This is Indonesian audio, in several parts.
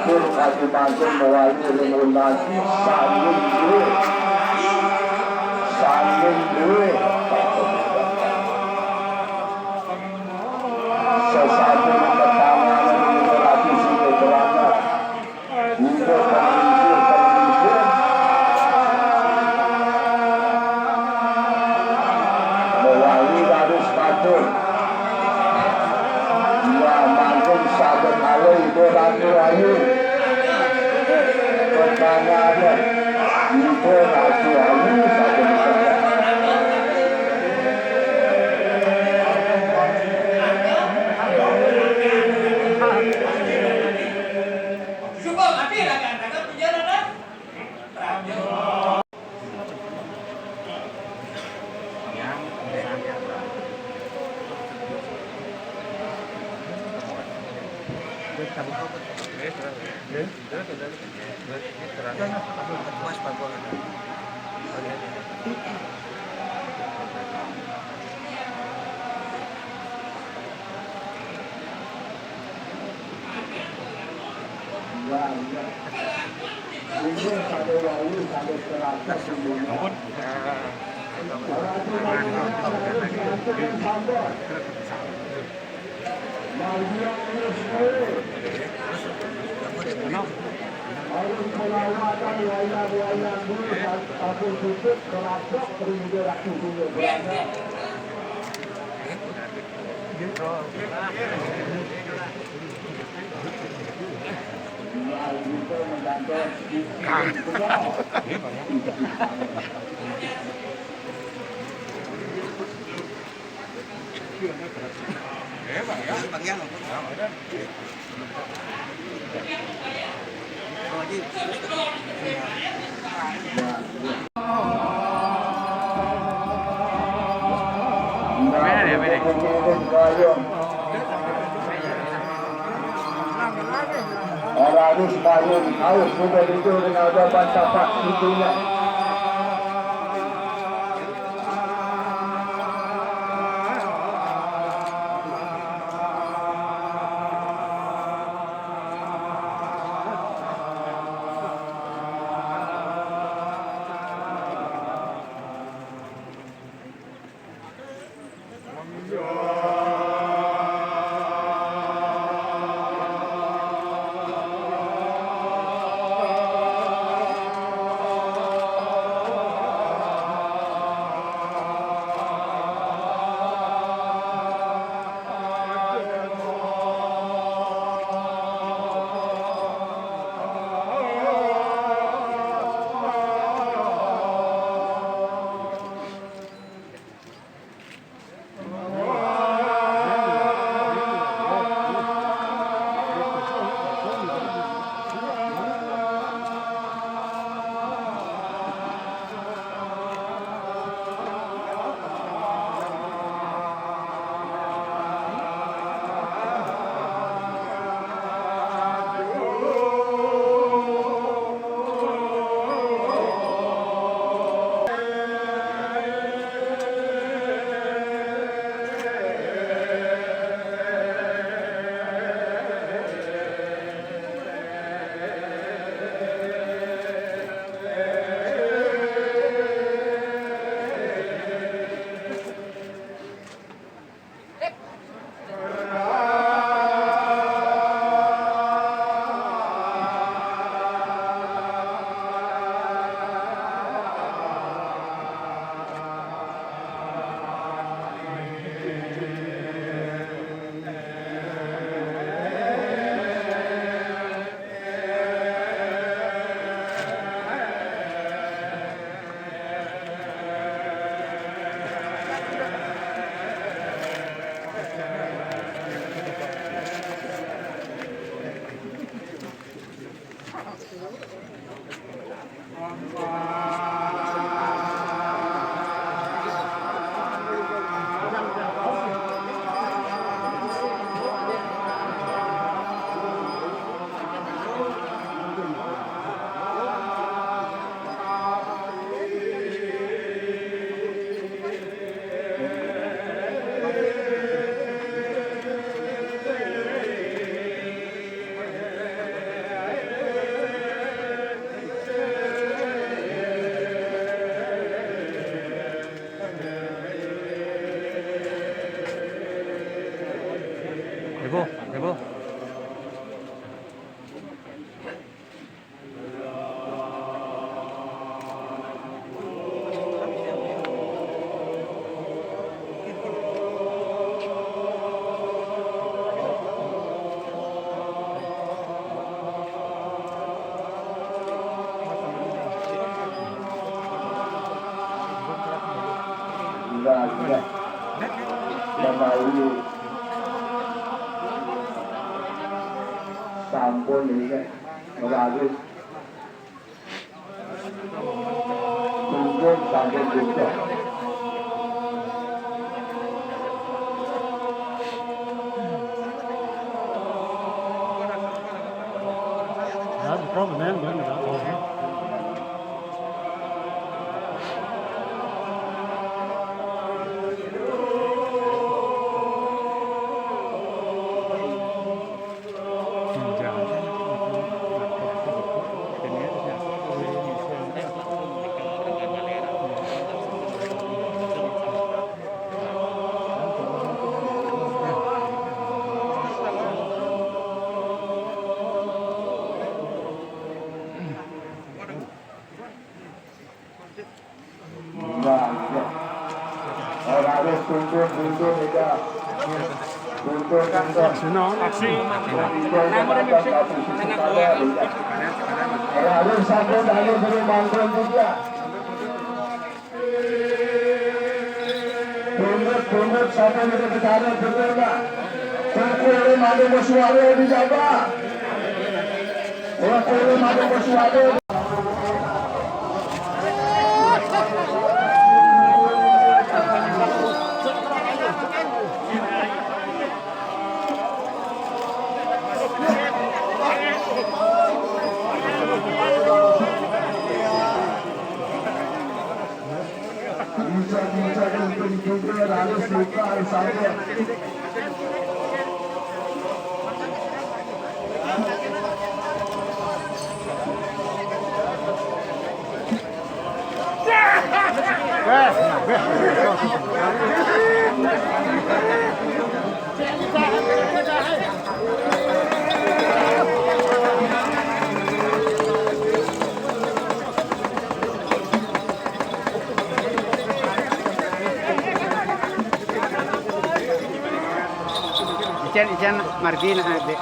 Masing-masing mewakili remunerasi sanding duit sesuatu pertanyaan remunerasi sisi berangkat untuk pemimpin mewakili harus patuh ya manggung satu kali itu ratu ayu pertanyaannya itu ratu ayu satu kali harus melawatkan wayang-wayang dulu aku tutup kerapok periode ratu dulu berada itu mengganteng orang harus payung harus sudah itu dengan ada pancapak itunya Ibu. Enggak. Menawi sampun ini melalui tunggu sampun juga. Ja, det kommer en del där. Harus tunggu juga. Tunggu kantor. Harus sampai tadi belum bangun juga. Tunggu sampai kita bicara betul. Tunggu madu bersuara dijaga. Tunggu madu bersuara. Bisa harus lupa saja. Ijan Margina ade.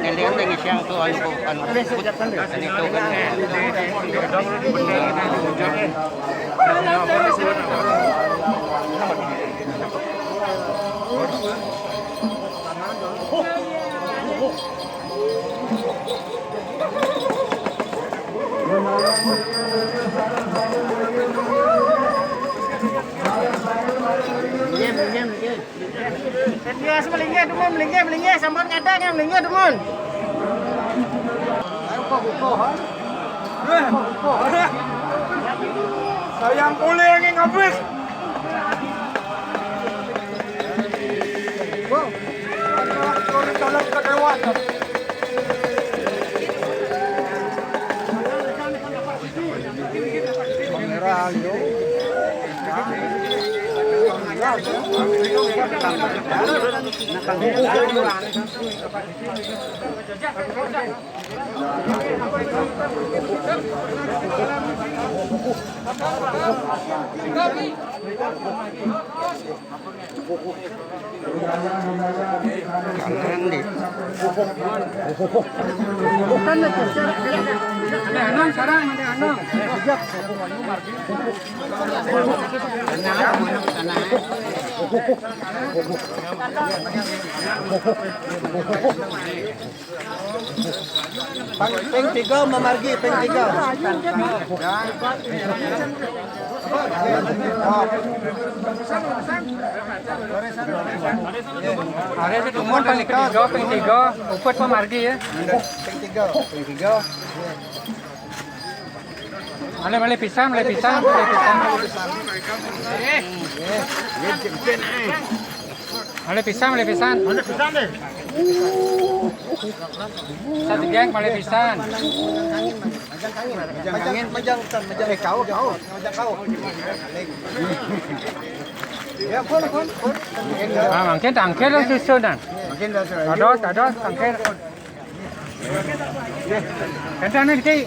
Nelian dengan siang tu itu kan. Dia melingkar demun, melingkar sambut ngadang yang melingkar demun. Sayang pulih yang habis. Tolong kedewan. Merah yo. Peng 3 memargi, peng 3. Ada itu tumon paling ketiga, upet pemargi ya. Peng 3. Malay pisang. Malay pisang. deh. Satu geng malay pisang. Majang kau. Ya, pun. Ah, mungkin tangkir lah susunan. Ados, tangkir. Kencan ni ki.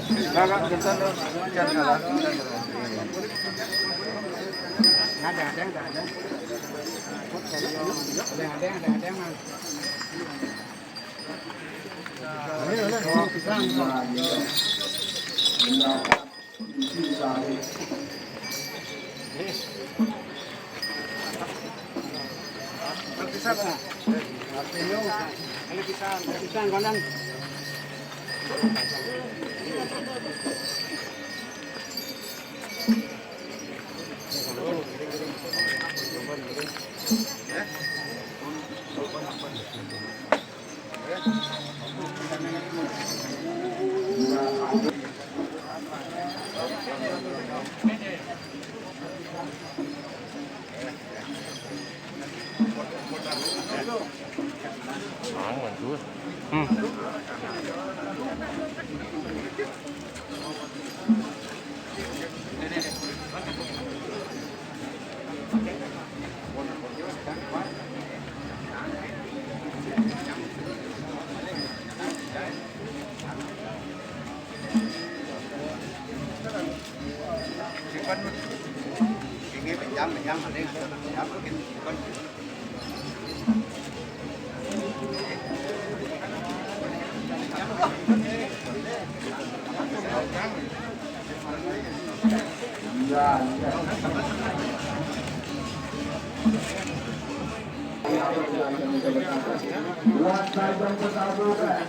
Buat saja pertabukan.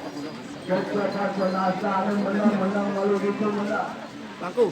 Kecelakaan jenazah menang malu gitu menang. Bangku.